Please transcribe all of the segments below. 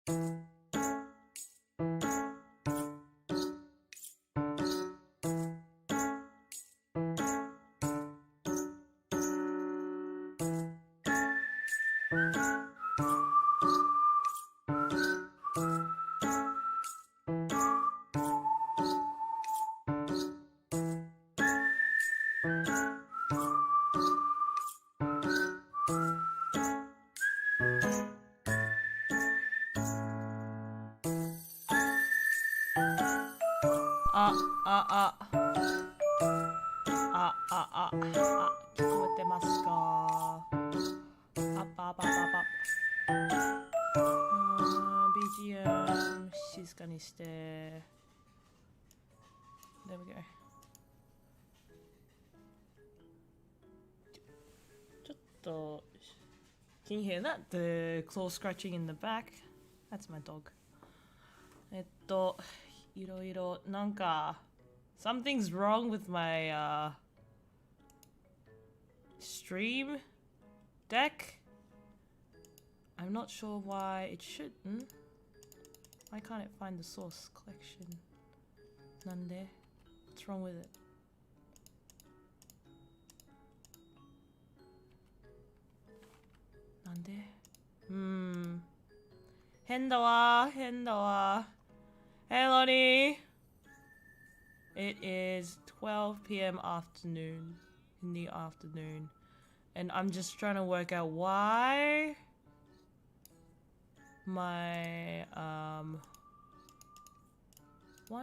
聞こえてますか？BGM 静かにして。There we go. ちょっと Can you hear that? The claw scratching in the back? That's my dog. いろいろなんか something's wrong with my stream deck. I'm not sure why it shouldn't. Why can't it find the source collection? なんで? What's wrong with it? なんで? 変だわ。Hey Lonnie! It is 12 p.m. afternoon, in the afternoon, and I'm just trying to work out why why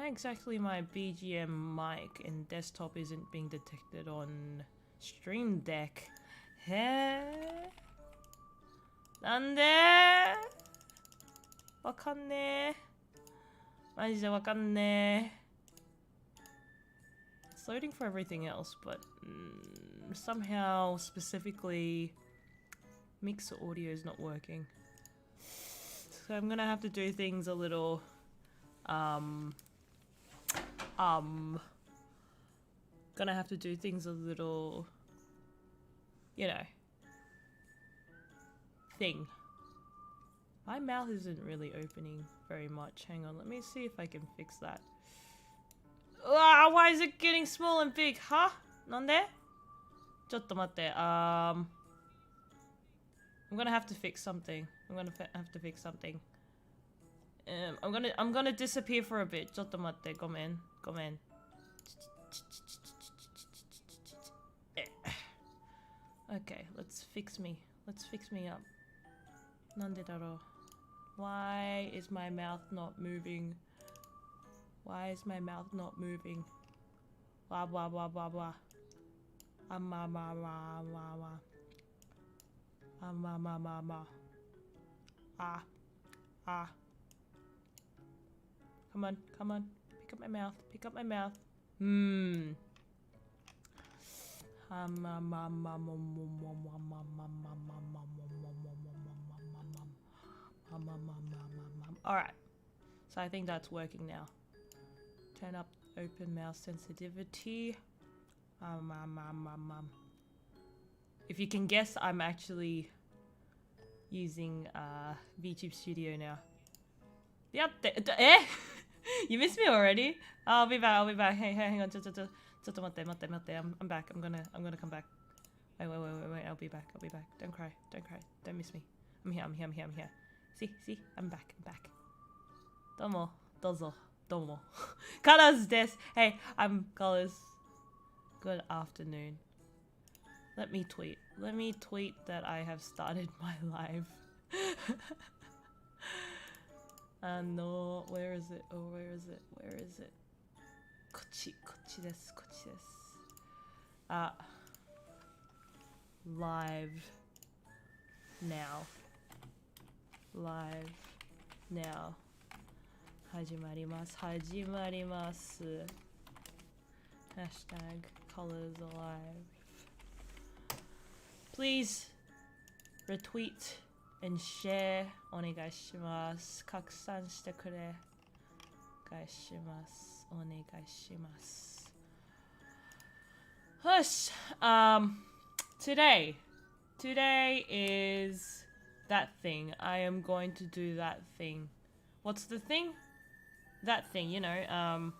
exactly my BGM mic and desktop isn't being detected on Stream Deck. なんで? わかんねえ。マジでわかんねえ。It's loading for everything else, but somehow specifically mixer audio is not working. So I'm gonna have to do things a little gonna have to do things a little, you know, thing. My mouth isn't really opening very much. Hang on, let me see if I can fix that. Why is it getting small and big? Huh? なんで? ちょっと待って。I'm gonna have to fix something. I'm gonna have to fix something. I'm gonna disappear for a bit. ちょっと待って。ごめん。Okay, let's fix me. Let's fix me up. なんでだろう? Why is my mouth not moving? Why is my mouth not moving? Blah blah blah blah blah. Ma ma ma ma ma. Ma ma ma ma. Ah. Come on. Pick up my mouth. Alright. So I think that's working now. Turn up open mouth sensitivity. If you can guess, I'm actually using VTube Studio now. You missed me already? I'll be back. Hey, hang on. ちょっと待って。I'm back. I'm gonna come back. Wait. I'll be back. Don't cry. Don't miss me. I'm here. See? I'm back. どうも。KaLRZ です。Hey, I'm KaLRZ. Good afternoon. Let me tweet that I have started my live. No, where is it? Where is it? こっちです。Live now. 始まります。Hashtag KaLRZ alive. Please retweet and share お願いします。拡散してくれ。お願いします。Hush. Today is That thing. I am going to do that thing. What's the thing? That thing, you know,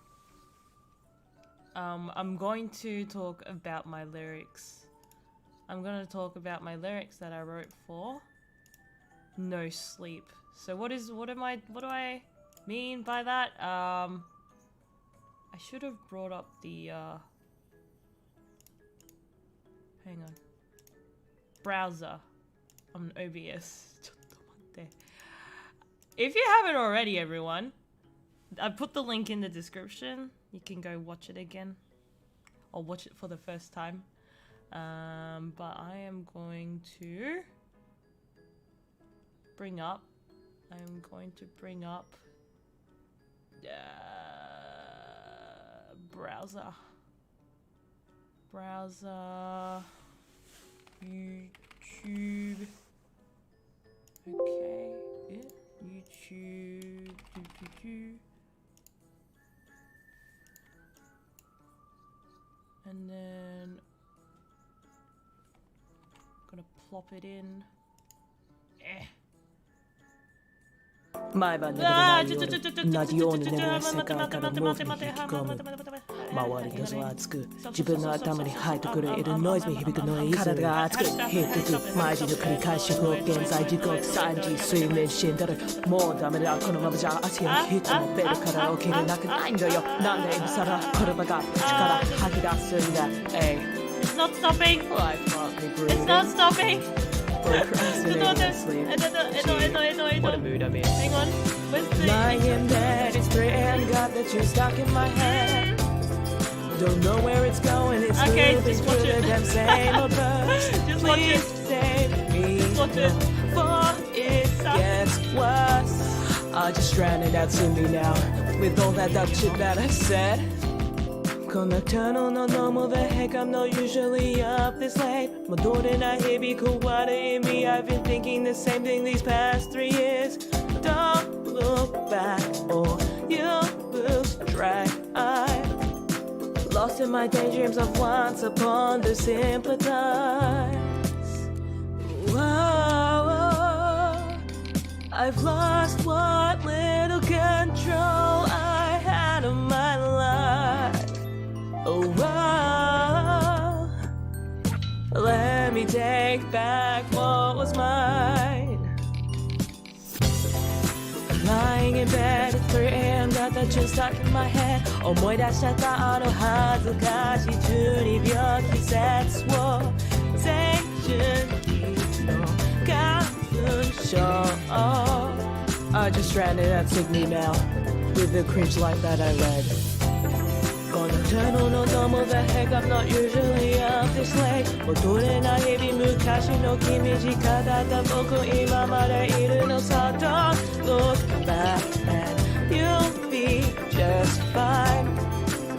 I'm going to talk about my lyrics. I'm going to talk about my lyrics that I wrote for No Sleep. So what do I mean by that? I should have brought up the, hang on. Browser on OBS. If you haven't already, everyone, I put the link in the description. You can go watch it again. Or watch it for the first time. But I am going to bring up browser, YouTube. Okay, yeah, YouTube. And then gonna plop it in.毎晩眠れない夜同じように眠れ世界から毛布に引き込む周りがざわつく自分の頭に入ってくるいるノイズに響くノイズ体が熱くヒットく毎日の繰り返し現在時刻3時睡眠死んだるもうダメだこのままじゃ明日のヒットもベルから起きれなくないんだよなんで今更言葉が口から吐き出すんだ It's not stopping. It's not stopping. What a mood I'm in. Hang on. Where's the... Lying in bed, it's 3 a.m. Got the tune stuck in my head. Don't know where it's going. It's okay, moving just watch through it. the damn same old verse. Just watch Please it. save me. Just watch it. Before it gets worse. I just drowned out to me now. With all that dumb shit that I said. この手ののも the heck I'm not usually up this late 戻れない日々壊れ意味 I've been thinking the same thing these past 3 years Don't look back or you'll lose track I'm lost in my daydreams of once upon the simpler times Whoa, I've lost what little control I had of my life Oh, wow. Let me take back what was mine. Lying in bed at 3 a.m. Got that tune stuck in my head. 思い出しちゃったあの恥ずかしい12秒季節を青春期の花粉症 I just stranded at Sydney now with the cringe life that I ledこの手ののも the heck I'm not usually up this late 戻れない日々昔の君近だった僕今までいるのさ Don't look back and you'll be just fine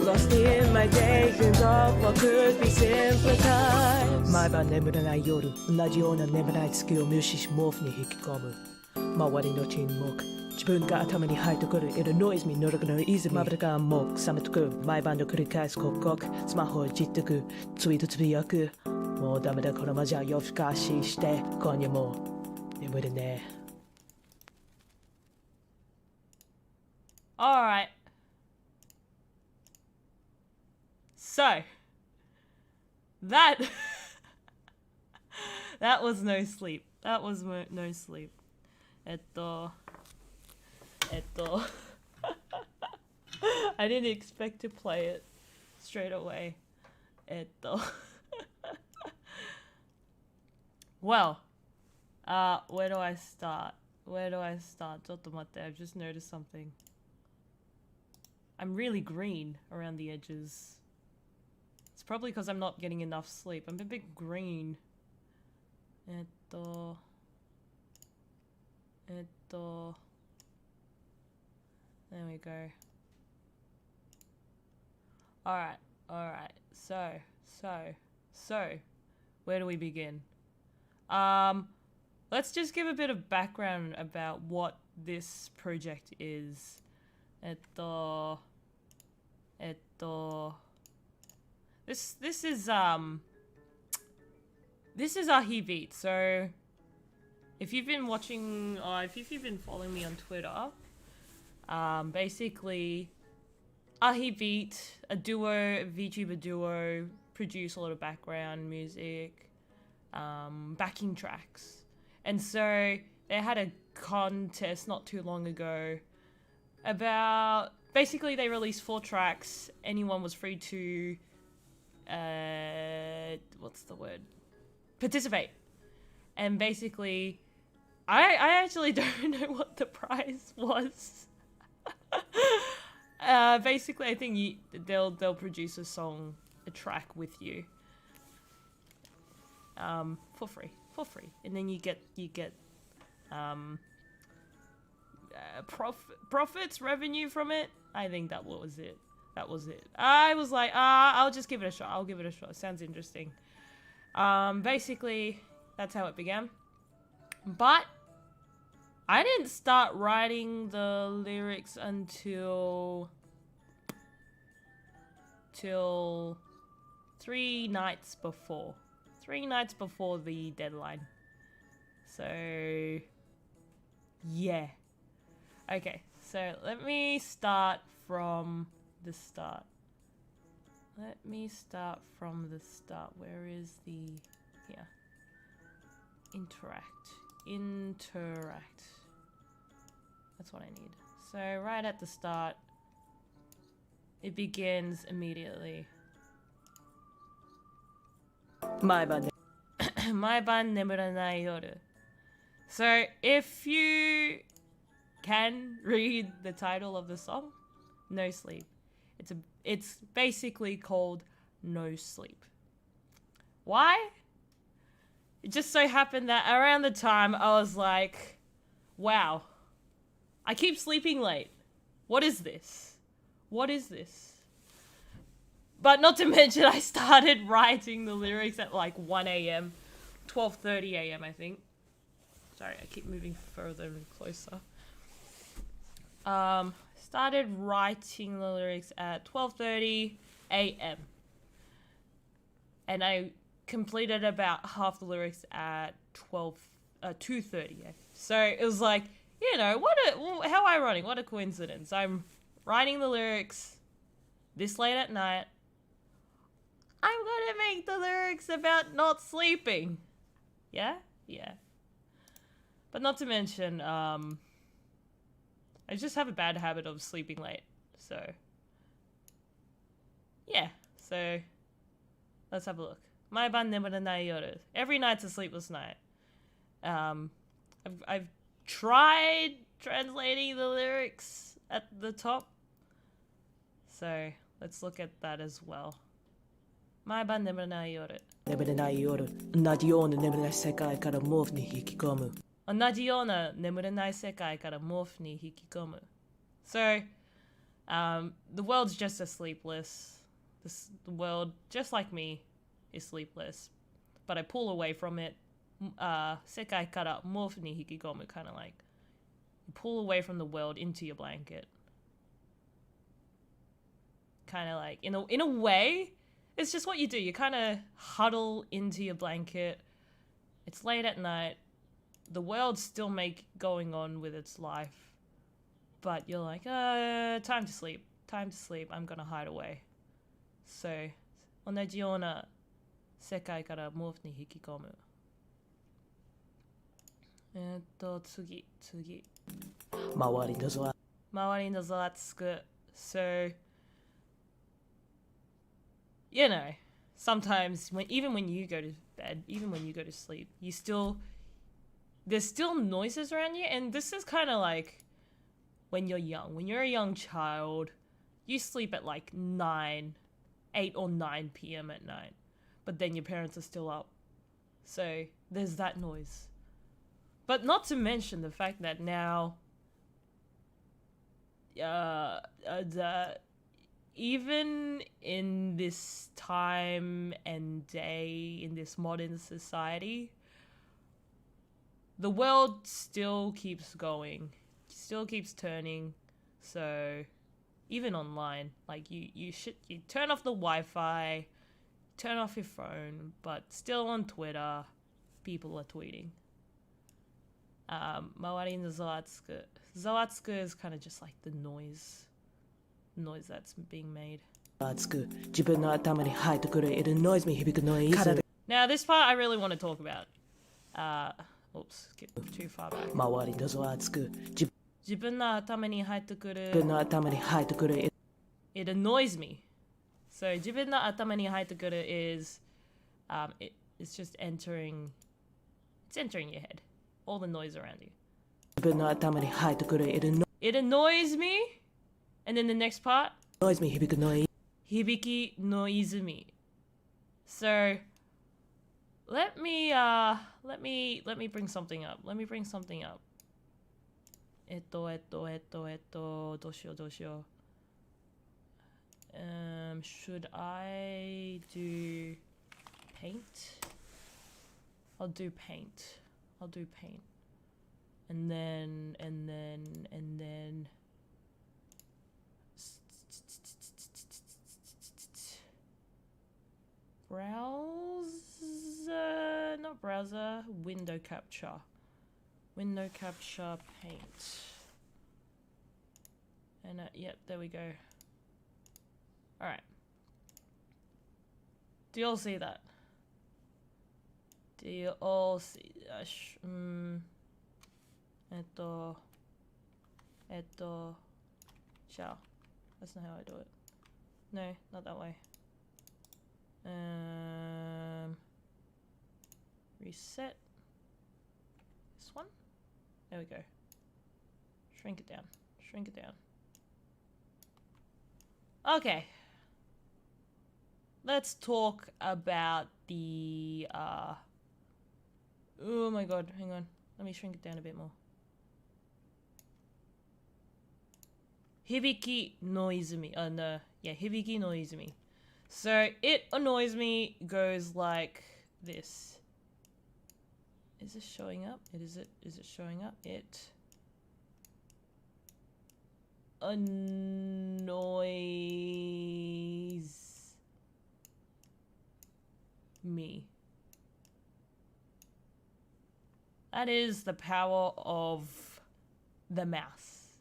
Lost in my daydreams of what could be simpler times 毎晩眠れない夜同じような眠れない月を無視し毛布に引き込む周りの沈黙自分が頭に入ってくるいるノイズに乗るの泉まぶたがもう覚めてく毎晩の繰り返す刻々スマホをいじってくツイートつぶやくもうダメだこのままじゃ夜更かしして今夜も眠れねえ Alright. So that that was No Sleep. That was No Sleep. I didn't expect to play it straight away. Well, where do I start? Where do I start? ちょっと待って, I've just noticed something. I'm really green around the edges. It's probably because I'm not getting enough sleep. I'm a bit green. There we go. Alright. So, where do we begin? Let's just give a bit of background about what this project is. This is our heat beat. So if you've been watching, or if you've been following me on Twitter, basically, Ahibeat, a duo, VTuber duo, produce a lot of background music, backing tracks. And so they had a contest not too long ago about, basically they released 4 tracks. Anyone was free to, participate. And basically, I actually don't know what the prize was. Basically, I think they'll produce a track with you, for free, and then you get profits, revenue from it. I think that was it. I was like, I'll just give it a shot. It sounds interesting. Basically, that's how it began. But I didn't start writing the lyrics until 3 nights before. 3 nights before the deadline. So, yeah. Okay, so let me start from the start. Where is the... Here. Interact. That's what I need. So right at the start, it begins immediately. 毎晩眠らない夜. So if you can read the title of the song, No Sleep. It's basically called No Sleep. Why? It just so happened that around the time I was like, wow, I keep sleeping late. What is this? But not to mention I started writing the lyrics at like 1 a.m. 12:30 a.m. I think. Sorry, I keep moving further and closer. Started writing the lyrics at 12:30 a.m. And I completed about half the lyrics at 2:30. So it was like, you know, how ironic, what a coincidence. I'm writing the lyrics this late at night. I'm gonna make the lyrics about not sleeping. Yeah. But not to mention, I just have a bad habit of sleeping late. So, yeah. So, let's have a look. 毎晩眠らない夜. Every night's a sleepless night. I've tried translating the lyrics at the top. So, let's look at that as well. 毎晩眠らない夜. 眠れない夜、同じような眠れない世界から毛布に引き込む。同じような眠れない世界から毛布に引き込む. So, the world's just a sleepless. The world, just like me, is sleepless. But I pull away from it. 世界から毛布に引き込む, kind of like you pull away from the world into your blanket. Kind of like, in a way, it's just what you do. You kind of huddle into your blanket. It's late at night. The world's still going on with its life. But you're like, time to sleep. I'm gonna hide away. So, 同じような世界から毛布に引き込む. 次. 周りのざわつく. So, you know, sometimes even when you go to bed, even when you go to sleep, there's still noises around you. And this is kind of like when you're young. When you're a young child, you sleep at like 8 or 9 p.m. at night. But then your parents are still up. So there's that noise. But not to mention the fact that now, even in this time and day, in this modern society, the world still keeps going, still keeps turning. So even online, like you turn off the Wi-Fi, turn off your phone, but still on Twitter, people are tweeting. 周りのざわつく. Zawatsuku is kind of just like the noise that's being made. Now this part I really want to talk about. Oops, skip too far back. 周りのざわつく自分の頭に入ってくる It annoys me. So 自分の頭に入ってくる is it's just entering your head. All the noise around you. It annoys me. And then the next part. Hibiki no izumi. So let me bring something up. Let me bring something up. どうしよう. Should I do paint? I'll do paint. And then browser, not browser, window capture paint. And yep, there we go. All right. Do you all see that? Do you all see that? Shall. That's not how I do it. No, not that way. Reset. This one? There we go. Shrink it down. Okay. Let's talk about the oh my god, hang on. Let me shrink it down a bit more. Hibiki no izumi. Oh no. Yeah, hibiki no izumi. So it annoys me goes like this. Is this showing up? Is it showing up? It annoys me. That is the power of the mouse.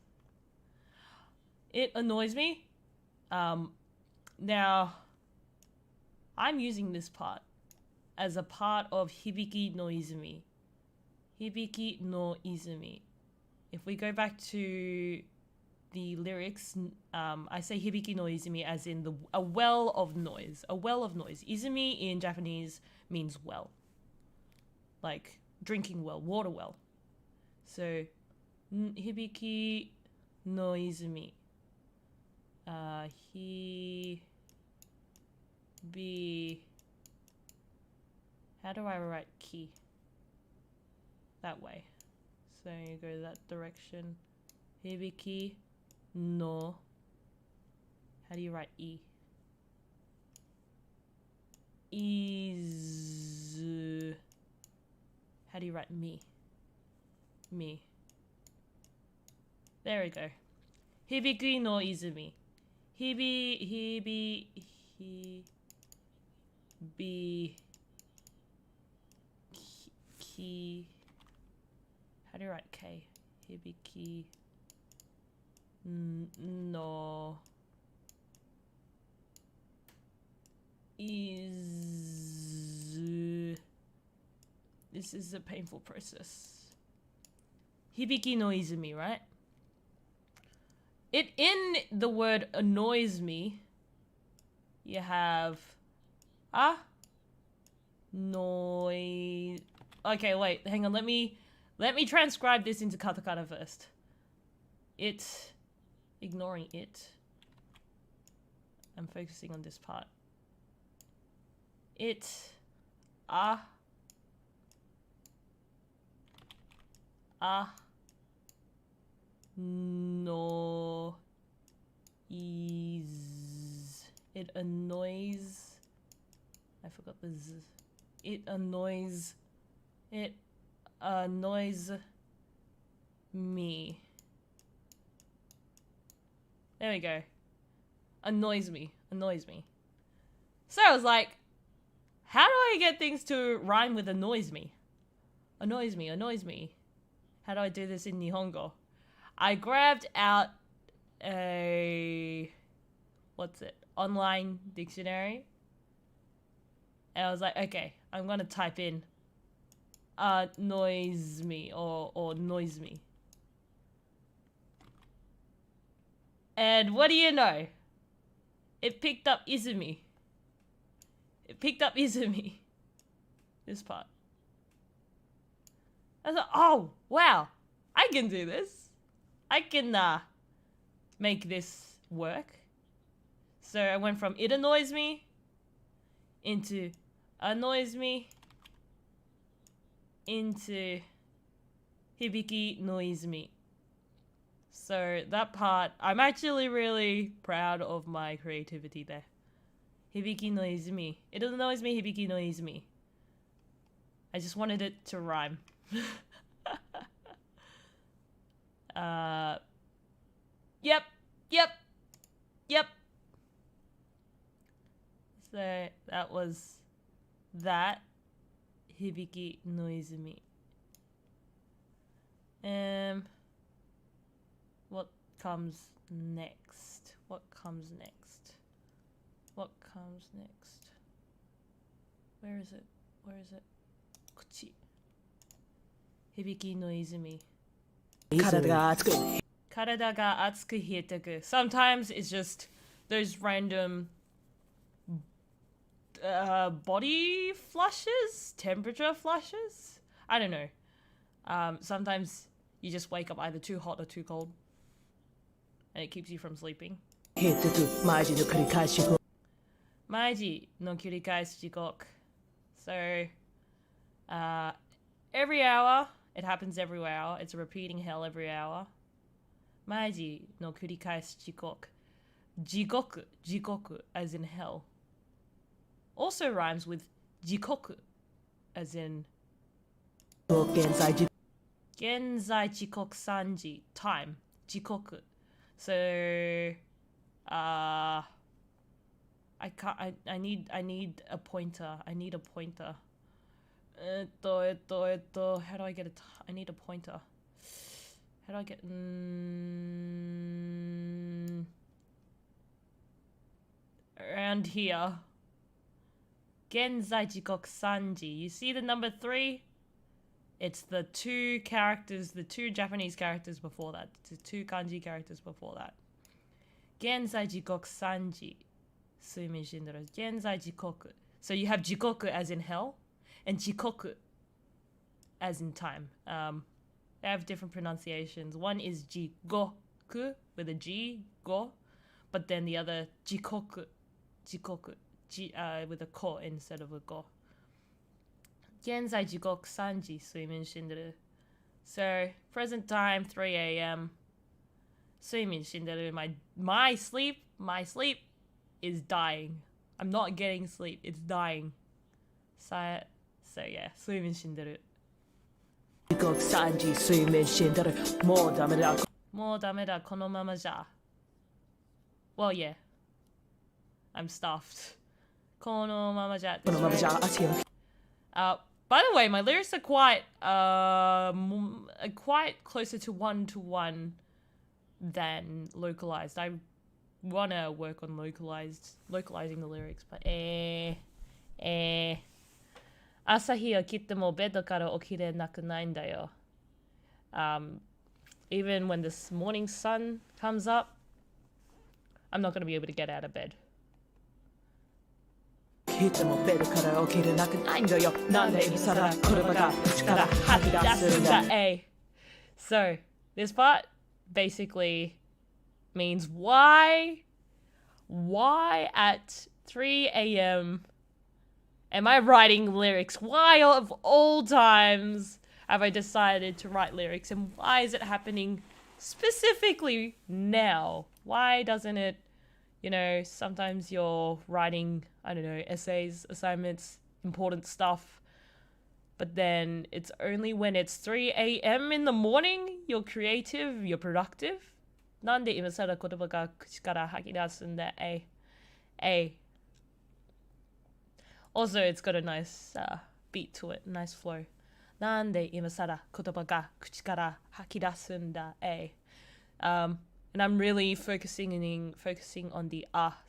It annoys me. Now, I'm using this part as a part of Hibiki no Izumi. Hibiki no Izumi. If we go back to the lyrics, I say Hibiki no Izumi as in a well of noise. A well of noise. Izumi in Japanese means well. Like drinking well, water well. So, Hibiki no Izumi. How do I write ki? That way. So you go that direction. Hibiki no. How do you write e? Izu. How do you write me? Me. There we go. Hibiki no izumi. Hibi. Ki. How do you write K? Hibiki. No. Izu. This is a painful process. Hibiki no izumi, right? It in the word annoys me. You have noise. Okay, wait, hang on. Let me transcribe this into katakana first. It, ignoring it. I'm focusing on this part. It no is it annoys. I forgot the z. It annoys me. There we go. Annoys me. So I was like, how do I get things to rhyme with annoys me? Annoys me. How do I do this in Nihongo? I grabbed out a online dictionary, and I was like, okay, I'm gonna type in noise me or noise me. And what do you know? It picked up Izumi. This part. I thought, oh, wow, I can do this. I can make this work. So I went from it annoys me into annoys me into hibiki noise me. So that part, I'm actually really proud of my creativity there. Hibiki noise me. It annoys me, hibiki noise me. I just wanted it to rhyme. Yep. So that was that. Hibiki noise me. What comes next? Where is it? Kuchi. Hibiki noise me. Karada ga atsuku hietaku. Sometimes it's just those random body flushes, temperature flushes. I don't know. Sometimes you just wake up either too hot or too cold, and it keeps you from sleeping. Maiji no kurikaesu jikoku. So, every hour, it happens every hour. It's a repeating hell every hour. Maiji no kurikaesu jikoku. Jikoku, as in hell. Also rhymes with jikoku, as in Genzai jikoku sanji, time, jikoku. So, I need a pointer. How do I get I need a pointer. How do I get around here? Genzai jikoku sanji. You see the number 3? It's the two characters, the two Japanese characters before that. The two kanji characters before that. Genzai jikoku sanji. Suimin shinderu. Genzai jikoku. So you have jikoku as in hell, and jikoku as in time. They have different pronunciations. One is jigoku with a G, go, but then the other jikoku, with a ko instead of a go. Genzai jikoku sanji suimin shinderu. So present time 3 a.m. Suimin shinderu. My sleep is dying. I'm not getting sleep. It's dying. So yeah, suimin shinderu. Jikoku sanji suimin shinderu. Mou dameda kono mama ja. Well, yeah. I'm stuffed. Kono mama ja. By the way, my lyrics are quite closer to 1-to-1 than localized. I wanna work on localizing the lyrics, but Asahi wa kitte mo beddo kara okirenaku nai nda yo. Even when this morning sun comes up, I'm not gonna be able to get out of bed. So this part basically means why at 3 a.m. am I writing lyrics? Why of all times have I decided to write lyrics, and why is it happening specifically now? Why doesn't it, sometimes you're writing, I don't know, essays, assignments, important stuff, but then it's only when it's 3 a.m. in the morning you're creative, you're productive? Nande imesara kotoba ga kuchi kara hakidasu nda, Also, it's got a nice beat to it, nice flow. なんで今更言葉が口から吐き出すんだ And I'm really focusing on the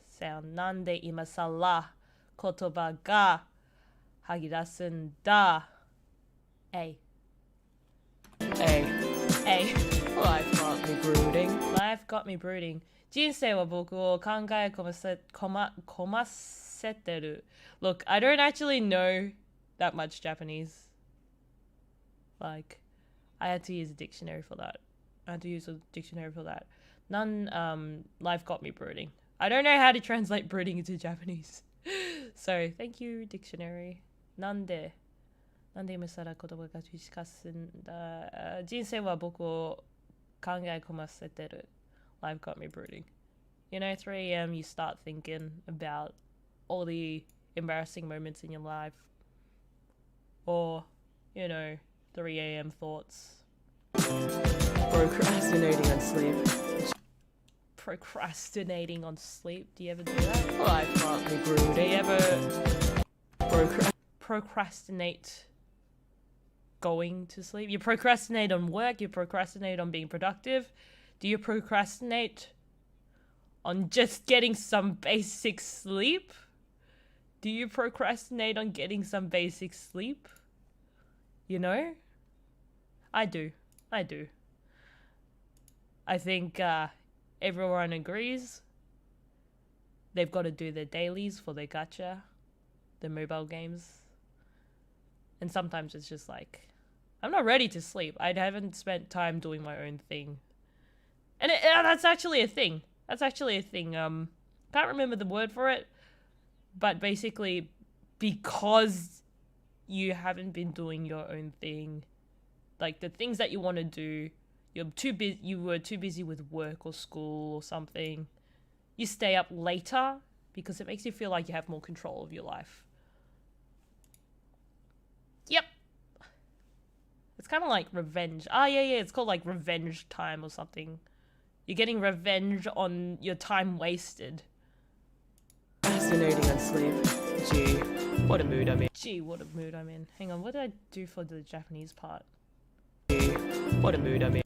sound なんで今更言葉が吐き出すんだ A Life got me brooding. Life got me brooding 人生は僕を考え込ませてる Look, I don't actually know that much Japanese. Like, I had to use a dictionary for that. Life got me brooding. I don't know how to translate brooding into Japanese. So, thank you, dictionary. なんで今更言葉が口かすんだ人生は僕を考え込ませてる Life got me brooding. You know, 3 a.m. you start thinking about all the embarrassing moments in your life. Or, you know, 3 a.m. thoughts. Procrastinating on sleep. Procrastinating on sleep. Do you ever do that? Life got me brooding. Do you ever procrastinate going to sleep? You procrastinate on work, you procrastinate on being productive. Do you procrastinate on just getting some basic sleep? Do you procrastinate on getting some basic sleep? You know? I do. I think everyone agrees they've got to do their dailies for their gacha, the mobile games. And sometimes it's just like, I'm not ready to sleep. I haven't spent time doing my own thing. And that's actually a thing. Can't remember the word for it. But basically, because you haven't been doing your own thing, like the things that you want to do, you were too busy with work or school or something. You stay up later because it makes you feel like you have more control of your life. Yep. It's kind of like revenge. Yeah, it's called like revenge time or something. You're getting revenge on your time wasted. Fascinating on sleep. Gee, what a mood I'm in. Hang on, what did I do for the Japanese part? Gee, what a mood I'm in.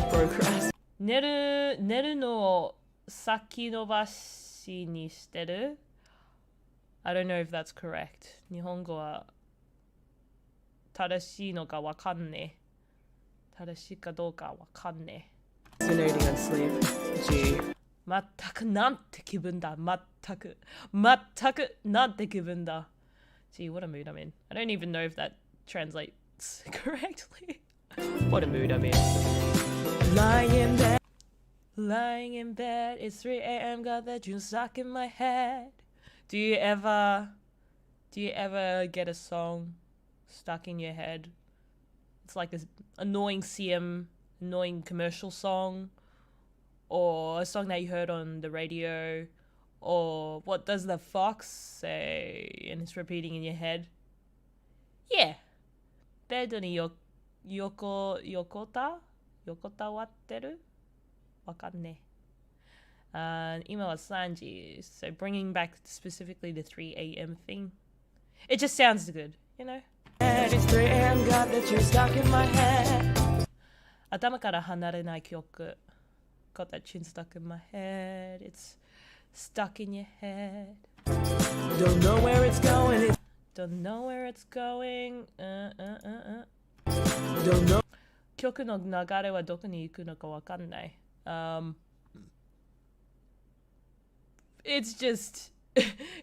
Procrast. 寝るのを先延ばしにしてる I don't know if that's correct. 日本語は正しいのかわかんねえ。正しいかどうかわかんねえ。Fascinating on sleep. Gee. 全くなんて気分だ。全くなんて気分だ。Gee, what a mood I'm in. I don't even know if that translates correctly. What a mood I'm in. Lying in bed, it's 3 a.m. Got that tune stuck in my head. Do you ever get a song stuck in your head? It's like this annoying commercial song, or a song that you heard on the radio, or what does the fox say, and it's repeating in your head. Yeah. ベッドに横たわってるわかんねえ。今は3時. So bringing back specifically the 3 a.m. thing. It just sounds good, you know? It's 3 a.m. Got that tune stuck in my head. 頭から離れない曲. Got that tune stuck in my head. It's stuck in your head. Don't know where it's going. Don't know where it's going. Don't know. 曲の流れはどこに行くのかわかんない。It's just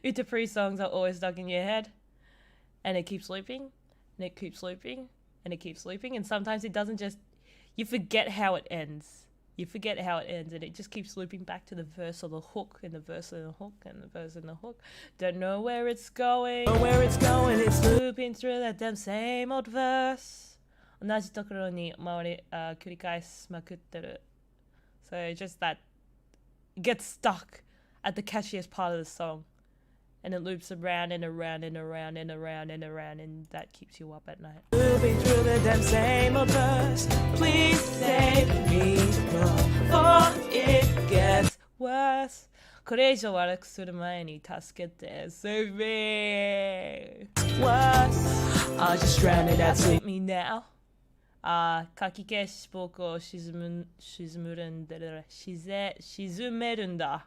Utapri songs are always stuck in your head, and it keeps looping, and it keeps looping, and it keeps looping, and sometimes it doesn't just. You forget how it ends. And it just keeps looping back to the verse or the hook, and the verse and the hook, and the verse and the hook. Don't know where it's going. It's looping through that damn same old verse. 同じところに繰り返しまくってる. So it's just that it gets stuck at the catchiest part of the song, and it loops around and around and around and around and around, and that keeps you up at night. Moving through the damn same old verse. Please save me before it gets worse. これ以上悪くする前に助けて。Save me! I just drowned it out. Save me now. かき消し僕を沈めるんだ。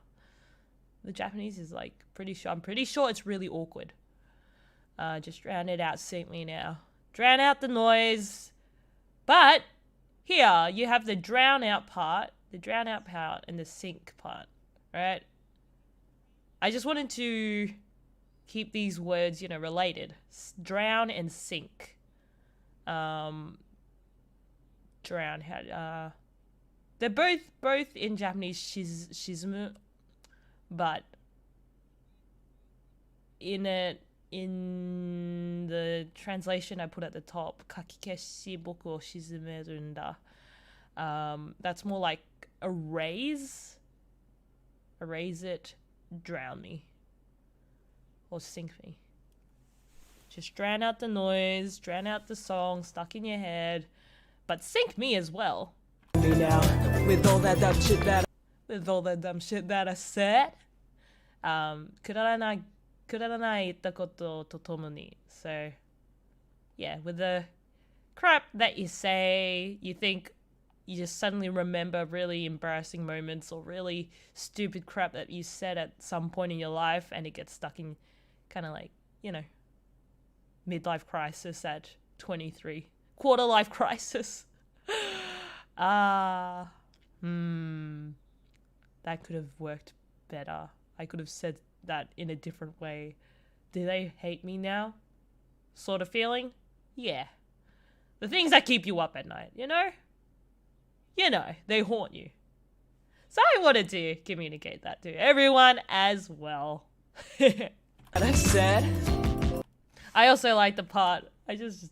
The Japanese is like pretty sure. I'm pretty sure it's really awkward. Just drown it out. Sink me now. Drown out the noise. But here you have the drown out part, and the sink part, right? I just wanted to keep these words, related. Drown and sink. Drown. They're both in Japanese shizumu, but in the translation I put at the top, kakikeshi boku o shizumeru nda. That's more like erase it, drown me, or sink me. Just drown out the noise, drown out the song stuck in your head, but sink me as well. Now, with all that dumb shit that I said. くだらない言ったこととともに. So, yeah, with the crap that you say, you think you just suddenly remember really embarrassing moments or really stupid crap that you said at some point in your life, and it gets stuck in kind of like, midlife crisis at 23. Quarter life crisis. That could have worked better. I could have said that in a different way. Do they hate me now? Sort of feeling? Yeah. The things that keep you up at night, they haunt you. So I wanted to communicate that to everyone as well. I said. I also like the part. I just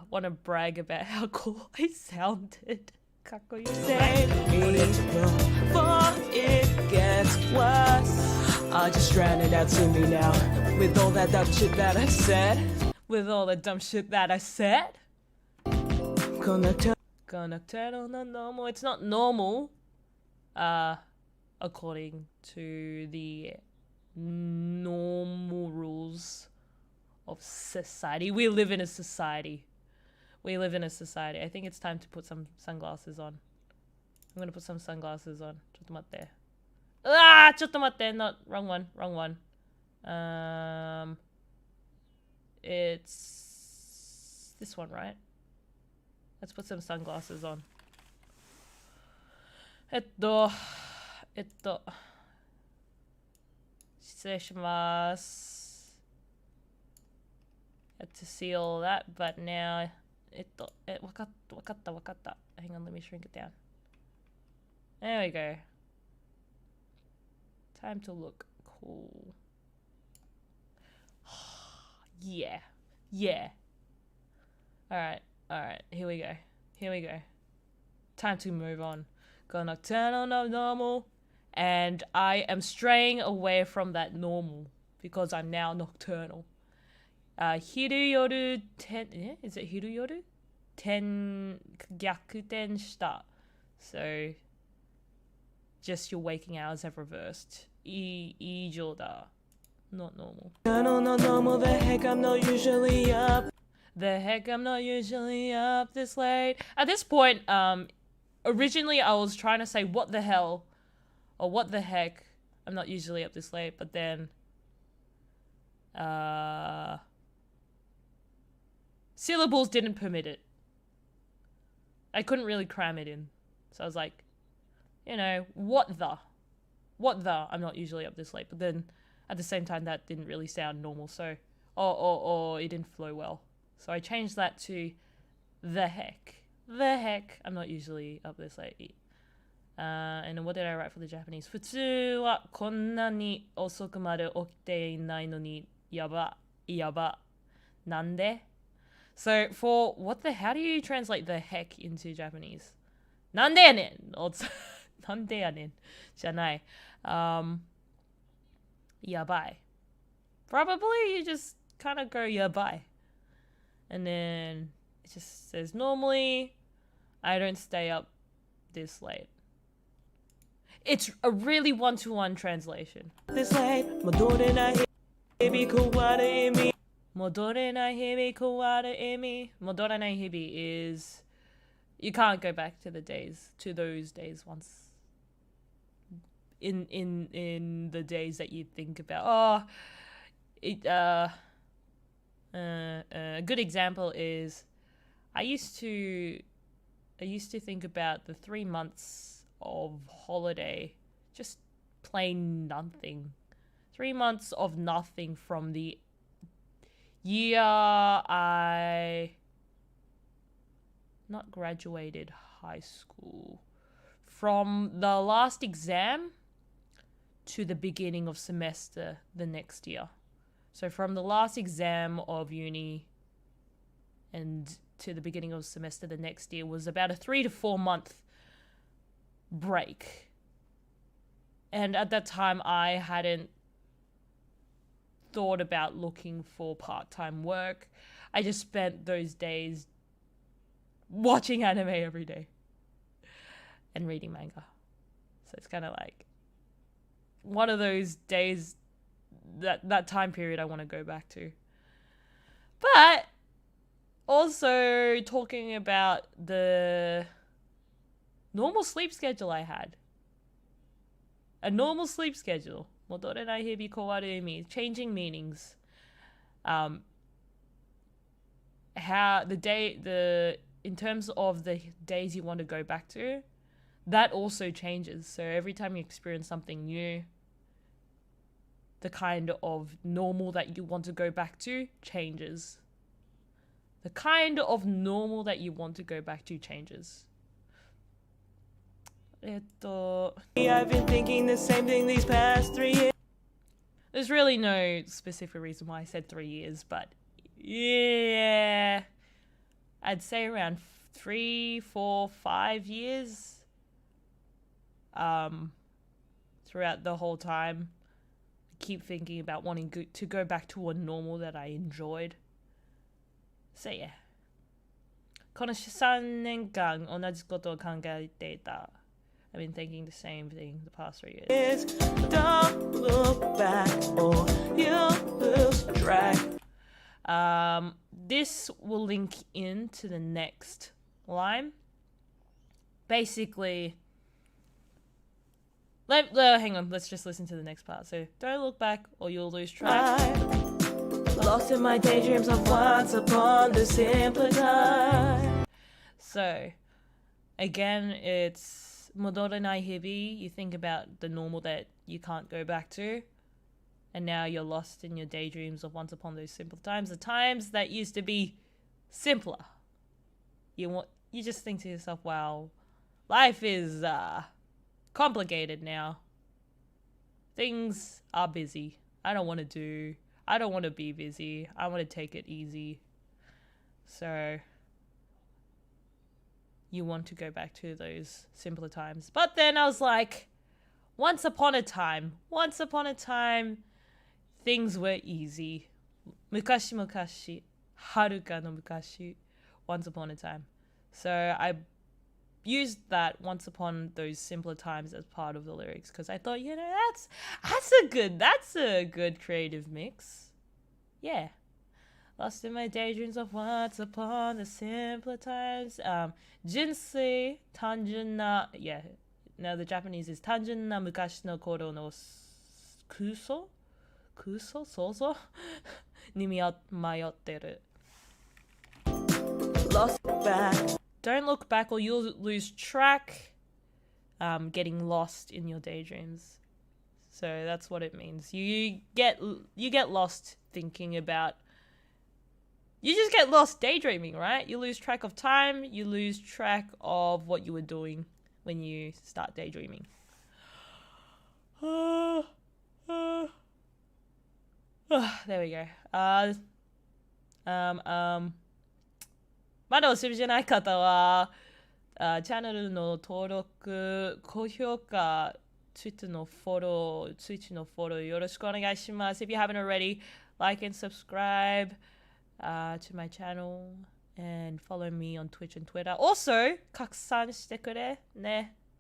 want to brag about how cool I sounded. Save me before it gets worse. I just drown it out to me now. With all that dumb shit that I said. Gonna turn on the normal. It's not normal. According to the normal rules of society. We live in a society. I think it's time to put some sunglasses on. I'm gonna put some sunglasses on. ちょっと待って。ちょっと待って。Not wrong one. It's this one, right? Let's put some sunglasses on. 失礼します。Had to see all that, but now わかった。Hang on, let me shrink it down. There we go. Time to look cool. Yeah. Alright. Here we go. Time to move on. Gonna turn on the normal. And I am straying away from that normal because I'm now nocturnal. Hiru yoru ten... Is it hiru yoru? Ten... Gyakuten shita. So... Just your waking hours have reversed. Iijou da. Not normal. Not normal, the heck I'm not usually up. This late. At this point, originally I was trying to say what the hell or what the heck. I'm not usually up this late, but then syllables didn't permit it. I couldn't really cram it in. So I was like, what the? I'm not usually up this late. But then at the same time, that didn't really sound normal. So, it didn't flow well. So I changed that to the heck. I'm not usually up this late. And then what did I write for the Japanese? 普通はこんなに遅くまで起きていないのにやば。なんで? So for how do you translate the heck into Japanese? なんでやねん なんでやねんじゃない。やばい. Probably you just kind of go やばい. And then it just says normally I don't stay up this late. It's a really one-to-one translation. This late 戻れない日々変わる意味 Modorenai hibi kawaru imi. Modorenai hibi is you can't go back to those days once. In the days that you think about. A good example is I used to think about the 3 months of holiday, just plain nothing. 3 months of nothing from the year I not graduated high school, from the last exam to the beginning of semester the next year. So from the last exam of uni and to the beginning of semester the next year was about a 3 to 4 month break. And at that time I hadn't thought about looking for part-time work. I just spent those days watching anime every day and reading manga. So it's kind of like one of those days, that time period I want to go back to. But also talking about the normal sleep schedule I had. A normal sleep schedule. Modorenai hibi kawaru imi. Changing meanings. How in terms of the days you want to go back to, that also changes. So every time you experience something new, the kind of normal that you want to go back to changes. The kind of normal that you want to go back to changes. I've been thinking the same thing these past 3 years. There's really no specific reason why I said 3 years, but yeah, I'd say around 3, 4, 5 years. Throughout the whole time, I keep thinking about wanting to go back to a normal that I enjoyed. So yeah. この3年間同じことを考えていた。I've been thinking the same thing the past 3 years. Don't look back or you'll lose track. This will link into the next line. Basically, hang on, let's just listen to the next part. So, don't look back or you'll lose track. Lost in my daydreams of once upon the simpler time. So, again, it's Modorenai hibi. You think about the normal that you can't go back to, and now you're lost in your daydreams of once upon those simple times, the times that used to be simpler. You just think to yourself, wow, life is complicated now. Things are busy. I don't want to be busy. I want to take it easy. So you want to go back to those simpler times. But then I was like, once upon a time, things were easy. Mukashi mukashi, haruka no mukashi, once upon a time. So I used that once upon those simpler times as part of the lyrics because I thought, that's a good creative mix. Yeah. Lost in my daydreams of once upon the simpler times. Jinsei, tanjun yeah. Now the Japanese is tanjun na mukashi no koro no kuso? Sozo? Ni mayotteru. Lost back. Don't look back or you'll lose track. Getting lost in your daydreams. So that's what it means. You get lost thinking about. You just get lost daydreaming, right? You lose track of time. You lose track of what you were doing when you start daydreaming. There we go. まだお知りじゃない方は、チャンネルの登録、高評価、Twitch のフォローよろしくお願いします。If you haven't already, like and subscribe to my channel and follow me on Twitch and Twitter. Also, 拡散してくれね。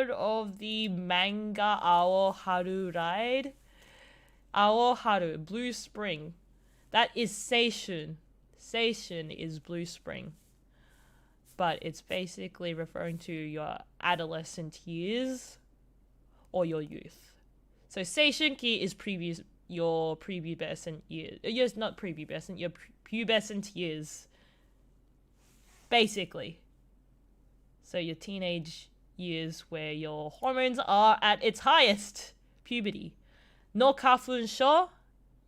heard of the manga Aoharu Ride? Aoharu, Blue Spring. That is Seishun. Seishun is Blue Spring. But it's basically referring to your adolescent years or your youth. So Seishunki is your prepubescent years. Yes, not prepubescent, your pubescent years. Basically. So your teenage years where your hormones are at its highest. Puberty. No kafunsho.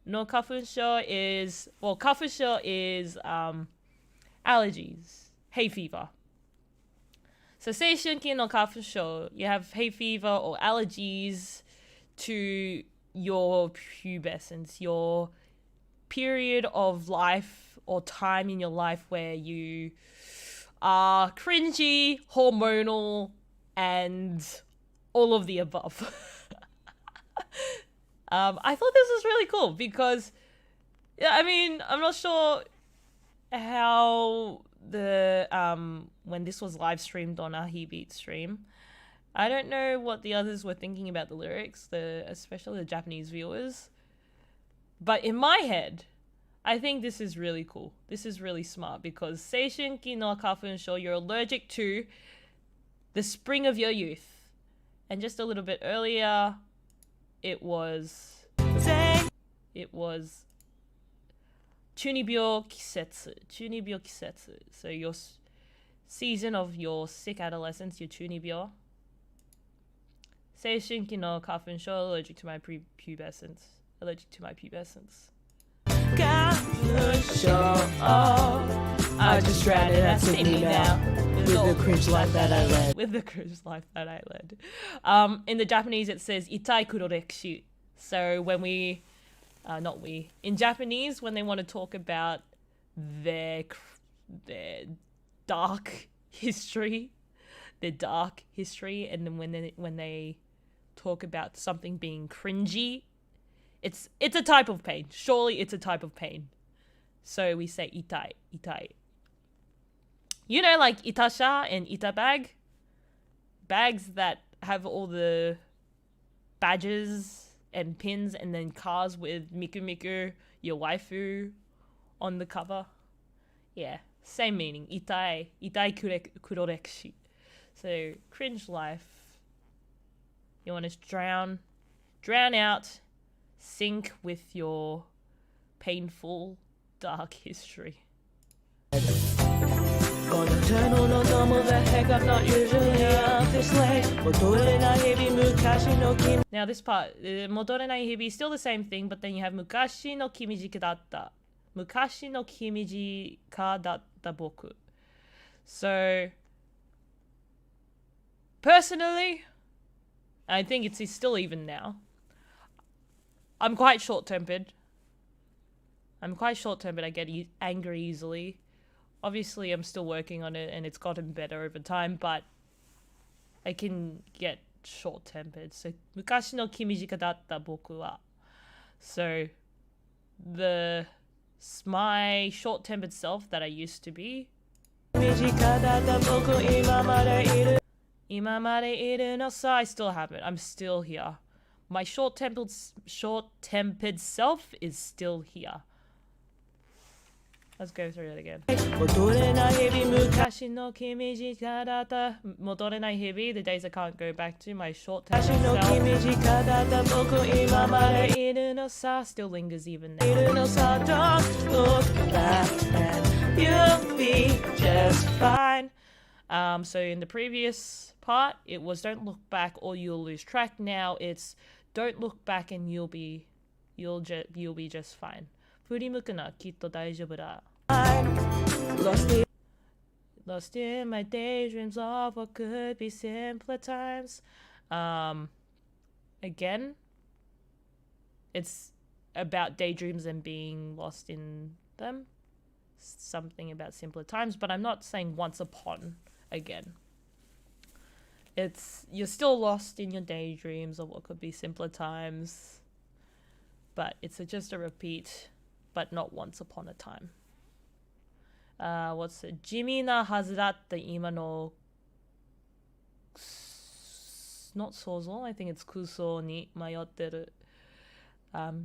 No kafunsho is... Well, kafunsho is allergies. Hay fever. So seishunki no kafunsho, you have hay fever or allergies to your pubescence, your period of life or time in your life where you are cringy, hormonal, and all of the above. I thought this was really cool because, I mean, I'm not sure how the when this was live streamed on our Hebeat stream, I don't know what the others were thinking about the lyrics, especially the Japanese viewers. But in my head, I think this is really cool. This is really smart because seishunki no kafunsho, you're allergic to the spring of your youth. And just a little bit earlier, it was Chunibyo kisetsu. Chunibyo kisetsu. So your season of your sick adolescence, your chunibyo. Seishunki no kafunsho, allergic to my pubescence. Allergic to my pubescence. I just drowned in that Sydney now. With the cringe life that I led. With the cringe life that I led. In the Japanese it says itai kurorekushu. So when we... in Japanese, when they want to talk about their dark history, and then when they talk about something being cringy, it's a type of pain. Surely it's a type of pain. So we say itai. You know, like itasha and itabag? Bags that have all the badges and pins and then cars with Miku, your waifu, on the cover. Yeah, same meaning. Itai kurorekishi. So, cringe life. You want to drown out, sink with your painful, dark history. On a tunnel, no normal, the heck, I'm not usually up this late. Now this part, motorenai hibi, still the same thing, but then you have mukashi no kimijika datta. Mukashi no kimijika datta boku. So, personally, I think it's still even now. I'm quite short-tempered. I get angry easily. Obviously, I'm still working on it and it's gotten better over time, but I can get short-tempered. So, mukashi no kimijika datta boku wa. So, my short-tempered self that I used to be. Imamare iru no sa, I still have it. I'm still here. My short-tempered self is still here. Let's go through it again. Mukashi no kimijika datta. Motorenai hibi, the days I can't go back to. My short-tempered self. Imamare iru no sa still lingers even now. Don't look back and you'll be just fine. So in the previous part, it was don't look back or you'll lose track. Now it's don't look back and you'll be just fine. Furimuku na kitto daijoubu da. Lost in my daydreams of what could be simpler times. Again, it's about daydreams and being lost in them. Something about simpler times, but I'm not saying once upon again. You're still lost in your daydreams of what could be simpler times, but it's just a repeat, but not once upon a time. What's it? 地味なはずだった今の it's not 想像 I think it's 空想に迷ってる。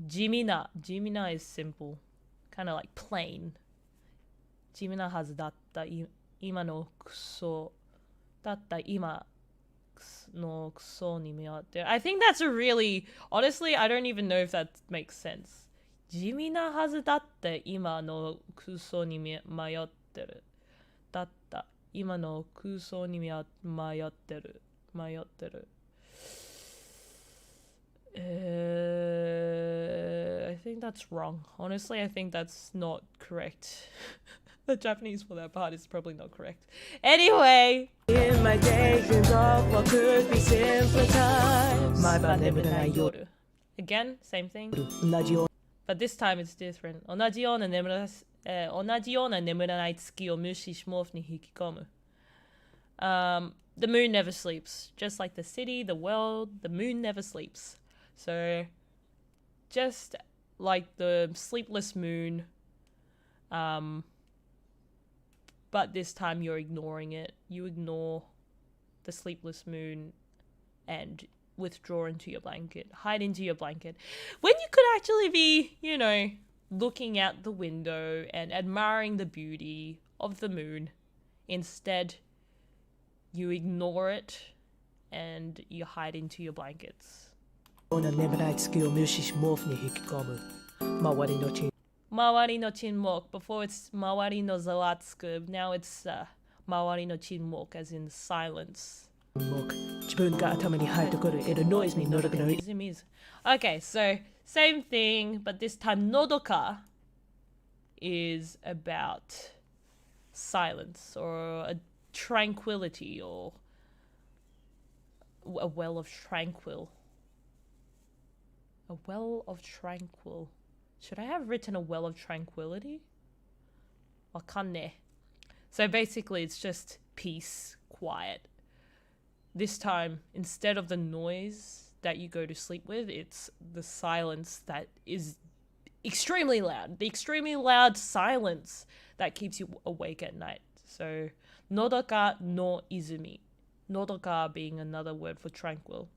地味な is simple, kind of like plain. 地味なはずだった今のクソだった今のクソに迷ってる。I think that's a really, honestly, I don't even know if that makes sense. 地味なはずだった今のクソに迷ってる。だった今の空想に迷ってる。I think that's wrong. Honestly, I think that's not correct. The Japanese for that part is probably not correct. Anyway! Imitations of what could be simpler times. Again, same thing. 同じよう But this time it's different. 同じような眠らない月を無視し毛布に引き込む。The moon never sleeps. Just like the city, the world, the moon never sleeps. So, just like the sleepless moon, but this time you're ignoring it. You ignore the sleepless moon and withdraw into your blanket, hide into your blanket, when you could actually be, you know, looking out the window and admiring the beauty of the moon. Instead, you ignore it and you hide into your blankets. な眠らない月を無視し毛布に引き込む。周りの沈黙 before it's 周りのざわつく now it's 周りの沈黙 as in silence. 黙自分が頭に入ってくる It annoys me のどかの Okay, so same thing, but this time nodoka is about silence or a tranquility or a well of tranquil. A well of tranquil. Should I have written a well of tranquility? Wakane. So basically it's just peace, quiet. This time, instead of the noise that you go to sleep with, it's the silence that is extremely loud. The extremely loud silence that keeps you awake at night. So, nodoka no izumi. Nodoka being another word for tranquil.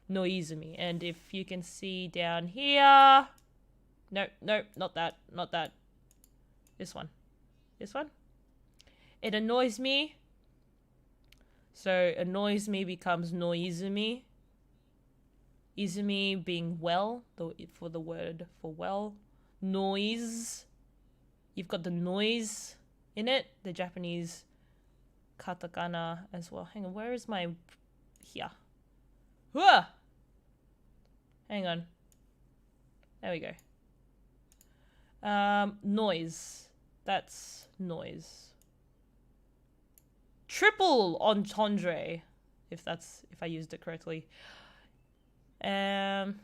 No izumi. And if you can see down here... No, not that. This one. It annoys me. So, annoys me becomes no izumi. Izumi being well, for the word for well. Noise. You've got the noise in it. The Japanese katakana as well. Hang on, where is my... Here. Whoa! Hang on. There we go. Noise. That's noise. Triple entendre, if I used it correctly. No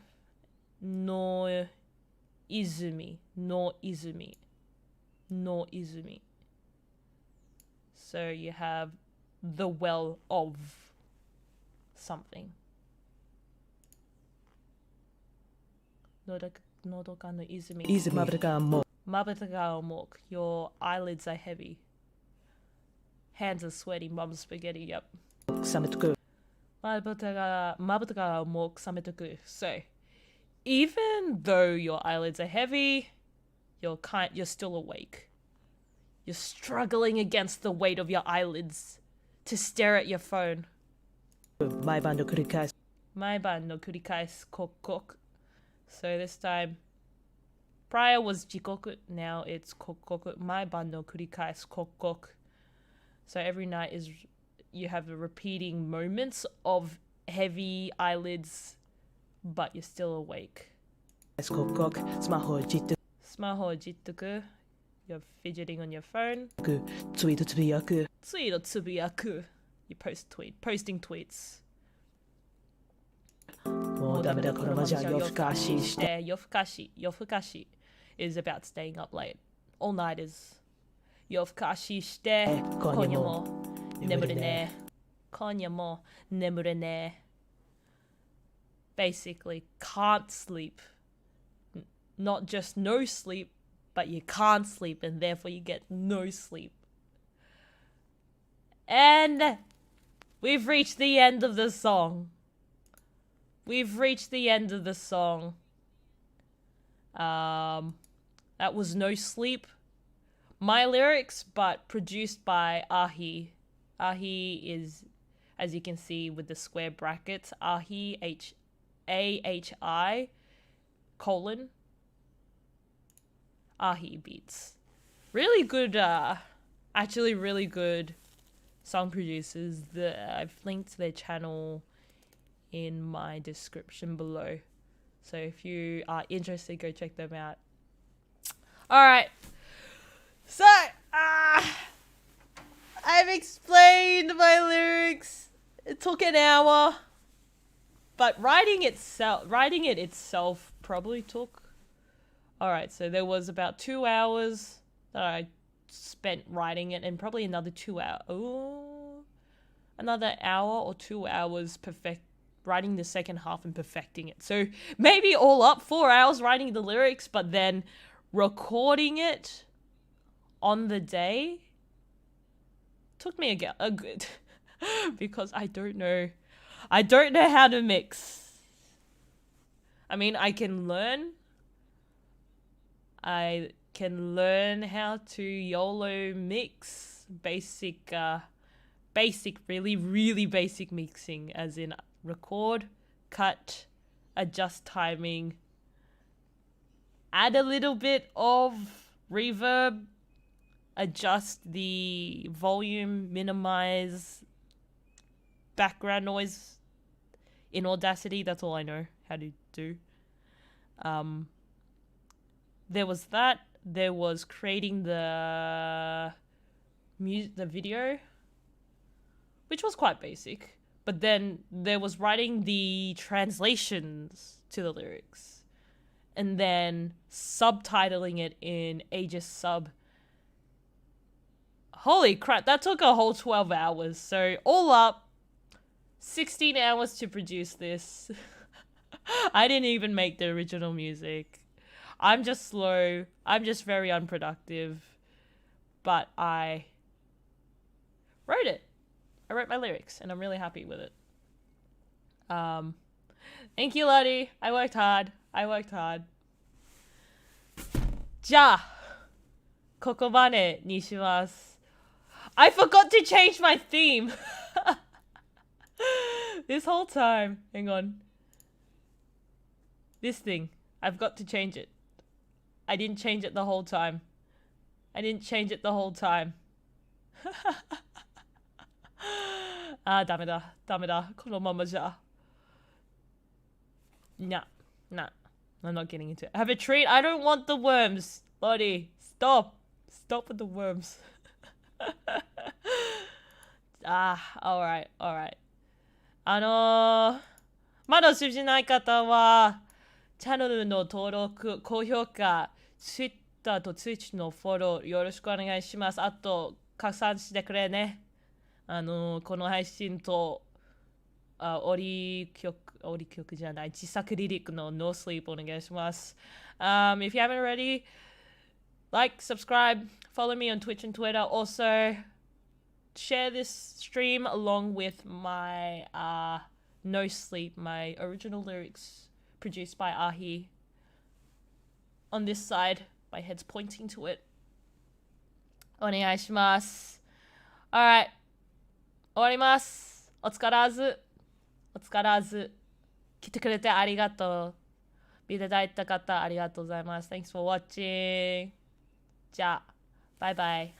izumi. So you have the well of something. Nodoka no izumi. Mabuta ga omok. Your eyelids are heavy. Hands are sweaty. Mom's spaghetti. Yep. Mabuta ga omok sametoku. So, even though your eyelids are heavy, you're still awake. You're struggling against the weight of your eyelids to stare at your phone. 毎晩の繰り返す kokkoku. So this time, prior was jikoku, now it's kokkoku. 毎晩の繰り返す kokkoku. So every night you have the repeating moments of heavy eyelids, but you're still awake. スマホjittuku. You're fidgeting on your phone. ツイートつぶやく. You posting tweets. もうダメだこのままじゃ夜更かしして。夜更かし is about staying up late. All-nighters. 夜更かしして。今夜も眠れねえ。Basically, can't sleep. Not just no sleep, but you can't sleep and therefore you get no sleep. And we've reached the end of the song. we've reached the end of the song. That was No Sleep. My lyrics, but produced by Ahi. Ahi is, as you can see with the square brackets, Ahi, Ahi, colon, Ahi beats. Really good, actually really good song producers. I've linked their channel in my description below. So if you are interested, go check them out. Alright. So, I've explained my lyrics. It took an hour. But writing it itself probably took... Alright, so there was about 2 hours that I spent writing it, and probably another 2 hours. Oh, another hour or 2 hours writing the second half and perfecting it. So maybe all up 4 hours writing the lyrics, but then recording it on the day took me a good because I don't know how to mix. I mean, I can learn how to YOLO mix basic, really, really basic mixing, as in record, cut, adjust timing, add a little bit of reverb, adjust the volume, minimize background noise in Audacity. That's all I know how to do. There was that. There was creating the video, which was quite basic. But then there was writing the translations to the lyrics, and then subtitling it in Aegis Sub. Holy crap, that took a whole 12 hours. So all up, 16 hours to produce this. I didn't even make the original music. I'm just slow. I'm just very unproductive. But I wrote it. I wrote my lyrics, and I'm really happy with it. Thank you, Lottie. I worked hard. じゃあ、ここまでにします。I forgot to change my theme. This whole time. Hang on. This thing. I've got to change it. I didn't change it the whole time. ダメだ。このままじゃ。Nah. I'm not getting into it. Have a treat. I don't want the worms. Lottie, stop. Stop with the worms. Alright. まだ知らない方は、チャンネルの登録、高評価、Twitter と Twitch のフォローよろしくお願いします。あと、拡散してくれね。この配信と、オリ曲じゃない、自作リリックの No Sleep お願いします。If you haven't already, like, subscribe, follow me on Twitch and Twitter. Also, share this stream along with my No Sleep, my original lyrics produced by Ahi. On this side, my head's pointing to it. お願いします。Alright. 終わります。お疲らず。来てくれてありがとう。見ていただいた方ありがとうございます。Thanks for watching. じゃあ、バイバイ。